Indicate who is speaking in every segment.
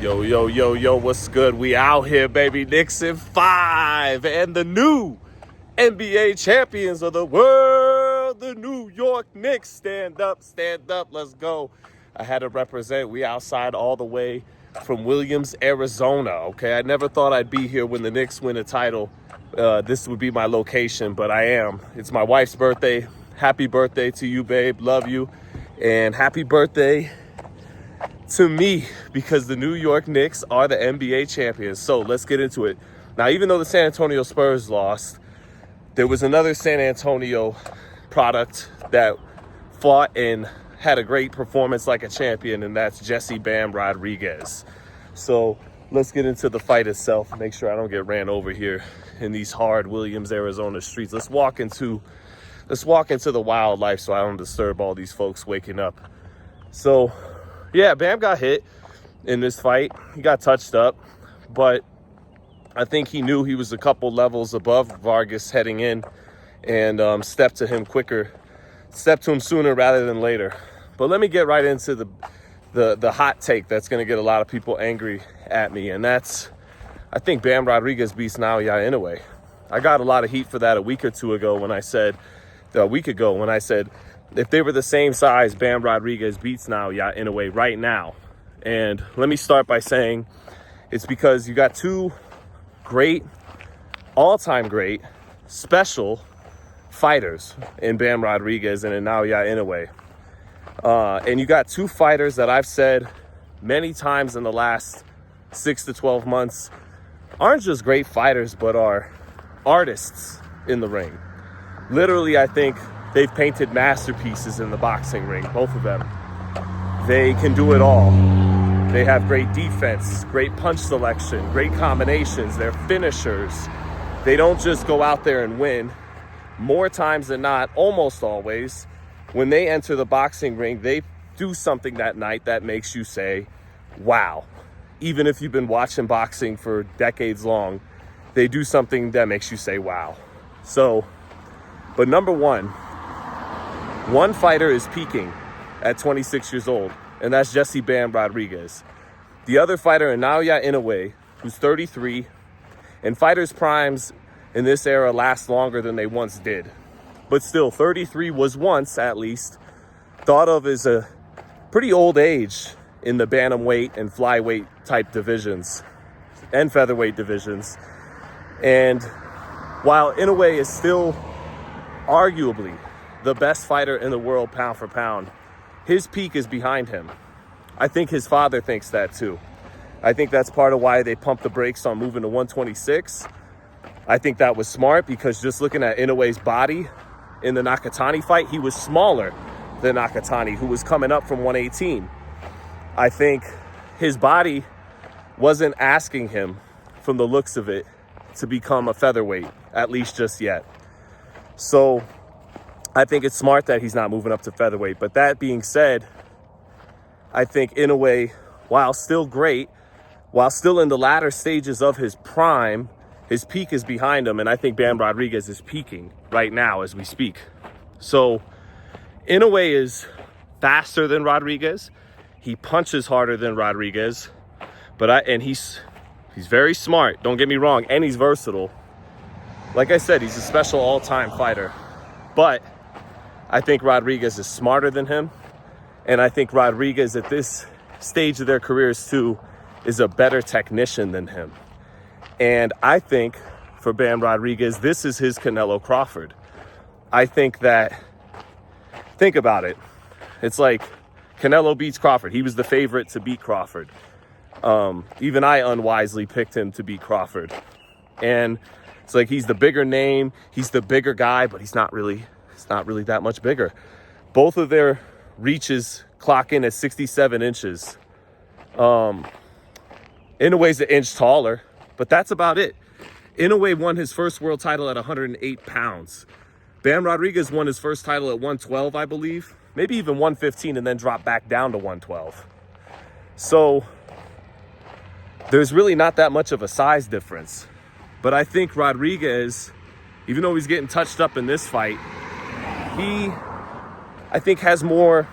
Speaker 1: Yo, yo, yo, yo, what's good? We out here, baby. Knicks in 5 and the new NBA champions of the world, the New York Knicks. Stand up, let's go. I had to represent. We outside all the way from Williams, Arizona, okay? I never thought I'd be here when the Knicks win a title. This would be my location, but I am. It's my wife's birthday. Happy birthday to you, babe. Love you. And happy birthday to me, because the New York Knicks are the NBA champions. So let's get into it. Now, even though the San Antonio Spurs lost, there was another San Antonio product that fought and had a great performance like a champion, and that's Inoue-Bam Rodriguez. So let's get into the fight itself. Make sure I don't get ran over here in these hard Williams, Arizona streets. Let's walk into the wildlife so I don't disturb all these folks waking up. So yeah, Bam got hit in this fight. He got touched up, but I think he knew he was a couple levels above Vargas heading in and stepped to him sooner rather than later. But let me get right into the hot take that's going to get a lot of people angry at me, and that's, I think Bam Rodriguez beats Naoya Inoue. I got a lot of heat for that a week ago when I said if they were the same size, Bam Rodriguez beats Naoya Inoue right now. And let me start by saying it's because you got two great, all-time great, special fighters in Bam Rodriguez and in Naoya Inoue. And you got two fighters that I've said many times in the last 6 to 12 months aren't just great fighters, but are artists in the ring. Literally, I think they've painted masterpieces in the boxing ring, both of them. They can do it all. They have great defense, great punch selection, great combinations. They're finishers. They don't just go out there and win. More times than not, almost always, when they enter the boxing ring, they do something that night that makes you say, wow. Even if you've been watching boxing for decades long, they do something that makes you say, wow. So, but number one fighter is peaking at 26 years old, and that's Inoue-Bam Rodriguez. The other fighter, Naoya Inoue, who's 33, and fighters' primes in this era last longer than they once did. But still, 33 was once, at least, thought of as a pretty old age in the bantamweight and flyweight type divisions and featherweight divisions. And while Inoue is still arguably the best fighter in the world pound for pound, his peak is behind him. I think his father thinks that too. I think that's part of why they pumped the brakes on moving to 126. I think that was smart because just looking at Inoue's body in the Nakatani fight, he was smaller than Nakatani, who was coming up from 118. I think his body wasn't asking him, from the looks of it, to become a featherweight, at least just yet. So I think it's smart that he's not moving up to featherweight. But that being said, I think Inoue, while still great, while still in the latter stages of his prime, his peak is behind him. And I think Bam Rodriguez is peaking right now as we speak. So Inoue is faster than Rodriguez. He punches harder than Rodriguez. And he's very smart, don't get me wrong, and he's versatile. Like I said, he's a special all-time fighter. But I think Rodriguez is smarter than him. And I think Rodriguez at this stage of their careers too is a better technician than him. And I think for Bam Rodriguez, this is his Canelo-Crawford. I think about it. It's like Canelo beats Crawford. He was the favorite to beat Crawford. Even I unwisely picked him to beat Crawford. And it's like he's the bigger name, he's the bigger guy, but he's not really that much bigger. Both of their reaches clock in at 67 inches. Inoue's an inch taller, but that's about it. Inoue won his first world title at 108 pounds. Bam Rodriguez won his first title at 112, I believe. Maybe even 115 and then dropped back down to 112. So there's really not that much of a size difference. But I think Rodriguez, even though he's getting touched up in this fight, I think has more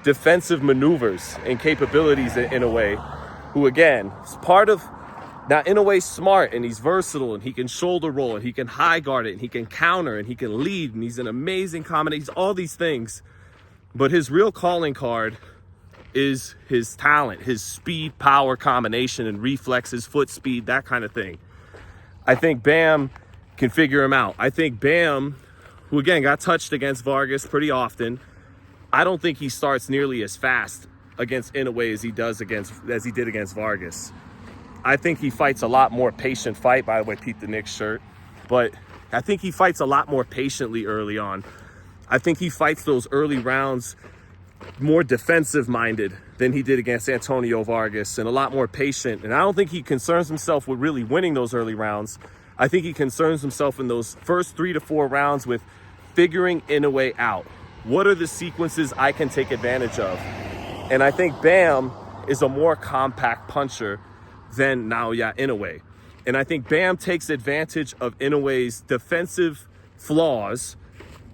Speaker 1: defensive maneuvers and capabilities in a way who again is part of, now Inoue's smart and he's versatile and he can shoulder roll and he can high guard it and he can counter and he can lead and he's an amazing combination, he's all these things. But his real calling card is his talent, his speed, power combination and reflexes, foot speed, that kind of thing. I think Bam can figure him out. I think Bam, who again got touched against Vargas pretty often, I don't think he starts nearly as fast against Inoue as he did against Vargas. I think he fights a lot more patient fight. By the way, Pete the Knicks shirt. But I think he fights a lot more patiently early on. I think he fights those early rounds more defensive-minded than he did against Antonio Vargas, and a lot more patient. And I don't think he concerns himself with really winning those early rounds. I think he concerns himself in those first 3 to 4 rounds with figuring Inoue out. What are the sequences I can take advantage of? And I think Bam is a more compact puncher than Naoya Inoue. And I think Bam takes advantage of Inoue's defensive flaws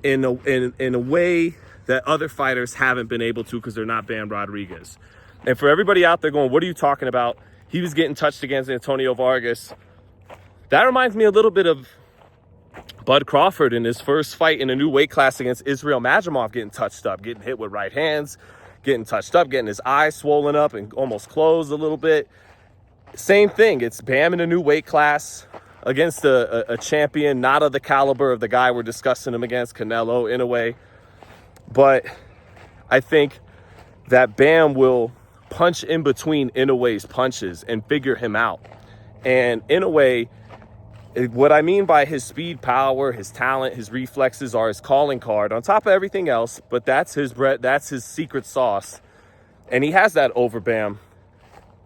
Speaker 1: in a way that other fighters haven't been able to because they're not Bam Rodriguez. And for everybody out there going, what are you talking about? He was getting touched against Antonio Vargas. That reminds me a little bit of Bud Crawford in his first fight in a new weight class against Israel Madrimov, getting touched up, getting hit with right hands, getting touched up, getting his eyes swollen up and almost closed a little bit. Same thing. It's Bam in a new weight class against a champion, not of the caliber of the guy we're discussing him against, Canelo Inoue. But I think that Bam will punch in between Inoue's punches and figure him out. And Inoue, what I mean by his speed, power, his talent, his reflexes are his calling card on top of everything else. But that's his that's his secret sauce, and he has that over Bam.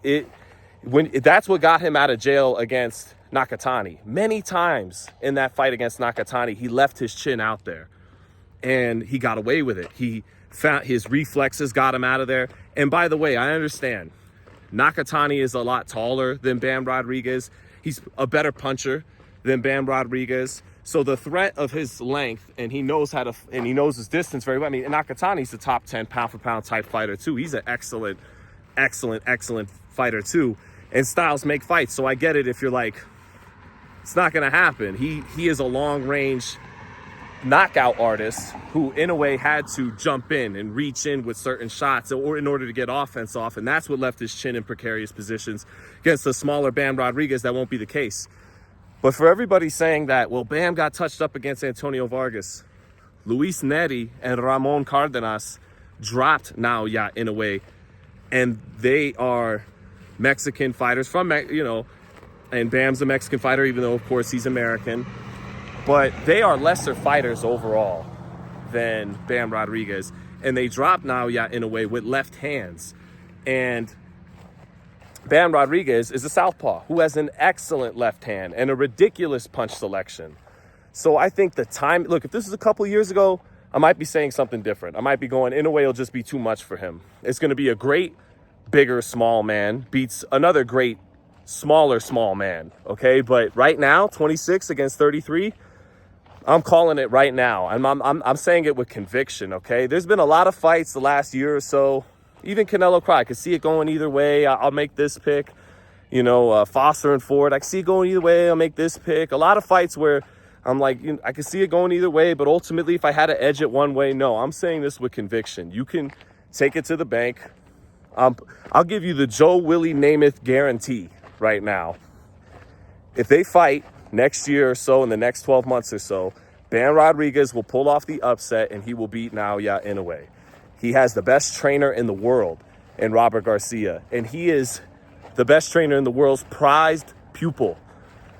Speaker 1: That's what got him out of jail against Nakatani. Many times in that fight against Nakatani, he left his chin out there. And he got away with it. He found his reflexes got him out of there. And by the way, I understand Nakatani is a lot taller than Bam Rodriguez. He's a better puncher than Bam Rodriguez. So the threat of his length, and he knows and he knows his distance very well. I mean, Nakatani's a top 10 pound for pound type fighter too. He's an excellent fighter too. And styles make fights. So I get it if you're like, it's not going to happen. He is a long range knockout artist who Inoue had to jump in and reach in with certain shots or in order to get offense off, and that's what left his chin in precarious positions. Against the smaller Bam Rodriguez, that won't be the case. But for everybody saying that, well, Bam got touched up against Antonio Vargas, Luis Neri and Ramon Cardenas dropped Naoya Inoue, and they are Mexican fighters from, and Bam's a Mexican fighter, even though, of course, he's American. But they are lesser fighters overall than Bam Rodriguez. And they dropped Naoya Inoue with left hands. And Bam Rodriguez is a southpaw who has an excellent left hand and a ridiculous punch selection. So I think the time, look, if this is a couple years ago, I might be saying something different. I might be going, Inoue will just be too much for him. It's going to be a great, bigger, small man beats another great, smaller, small man. Okay, but right now, 26 against 33, I'm calling it right now. I'm saying it with conviction, okay? There's been a lot of fights the last year or so. Even Canelo-Crawford, I could see it going either way. I'll make this pick. Foster and Ford, I could see it going either way. I'll make this pick. A lot of fights where I'm like, I could see it going either way, but ultimately, if I had to edge it one way, no. I'm saying this with conviction. You can take it to the bank. I'll give you the Joe Willie Namath guarantee right now. If they fight next year or so, in the next 12 months or so, Bam Rodriguez will pull off the upset and he will beat Naoya Inoue. He has the best trainer in the world in Robert Garcia, and he is the best trainer in the world's prized pupil.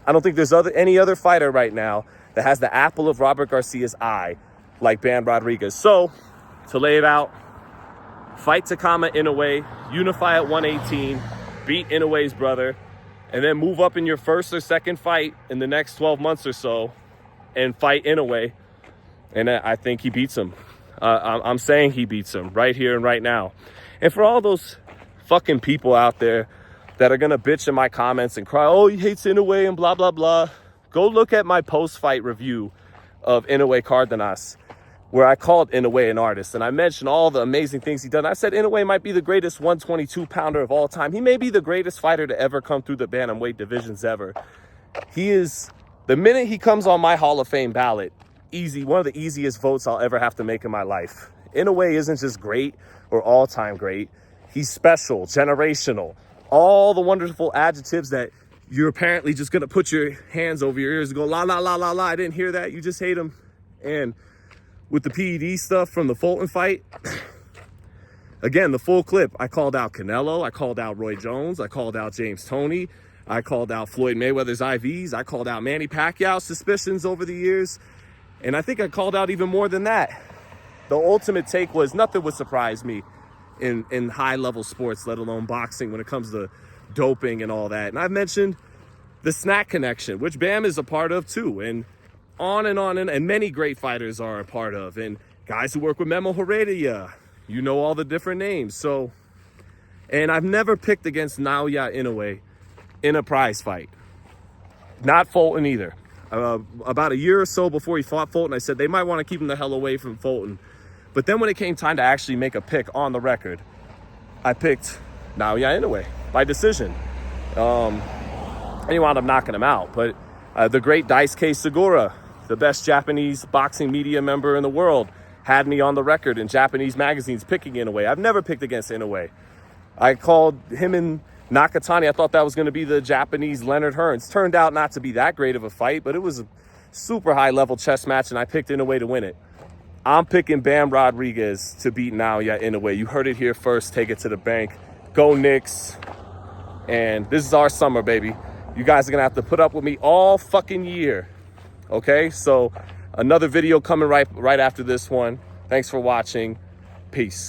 Speaker 1: I don't think there's any other fighter right now that has the apple of Robert Garcia's eye like Bam Rodriguez. So, to lay it out, fight Takama Inoue, unify at 118, beat Inoue's brother, and then move up in your first or second fight in the next 12 months or so and fight Inoue. And I think he beats him. I'm saying he beats him right here and right now. And for all those fucking people out there that are going to bitch in my comments and cry, oh, he hates Inoue and blah, blah, blah, go look at my post-fight review of Inoue Cardenas. where I called Inoue an artist, and I mentioned all the amazing things he done. I said Inoue might be the greatest 122-pounder of all time. He may be the greatest fighter to ever come through the bantamweight divisions ever. He is, the minute he comes on my Hall of Fame ballot, easy, one of the easiest votes I'll ever have to make in my life. Inoue isn't just great or all-time great. He's special, generational, all the wonderful adjectives that you're apparently just gonna put your hands over your ears and go, la, la, la, la, la, I didn't hear that, you just hate him. And with the PED stuff from the Fulton fight, again, the full clip, I called out Canelo, I called out Roy Jones, I called out James Toney, I called out Floyd Mayweather's IVs, I called out Manny Pacquiao's suspicions over the years, and I think I called out even more than that. The ultimate take was nothing would surprise me in high-level sports, let alone boxing, when it comes to doping and all that. And I've mentioned the snack connection, which Bam is a part of too, and on, and many great fighters are a part of, and guys who work with Memo Heredia, you know all the different names. So, and I've never picked against Naoya Inoue in a prize fight. Not Fulton either. About a year or so before he fought Fulton, I said they might want to keep him the hell away from Fulton. But then when it came time to actually make a pick on the record, I picked Naoya Inoue by decision. And he wound up knocking him out. But the great Daisuke Segura, the best Japanese boxing media member in the world, had me on the record in Japanese magazines picking Inoue. I've never picked against Inoue. I called him and Nakatani. I thought that was going to be the Japanese Leonard Hearns. Turned out not to be that great of a fight, but it was a super high-level chess match, and I picked Inoue to win it. I'm picking Bam Rodriguez to beat Naoya Inoue. You heard it here first. Take it to the bank. Go Knicks. And this is our summer, baby. You guys are going to have to put up with me all fucking year. Okay? So another video coming right after this one. Thanks for watching. Peace.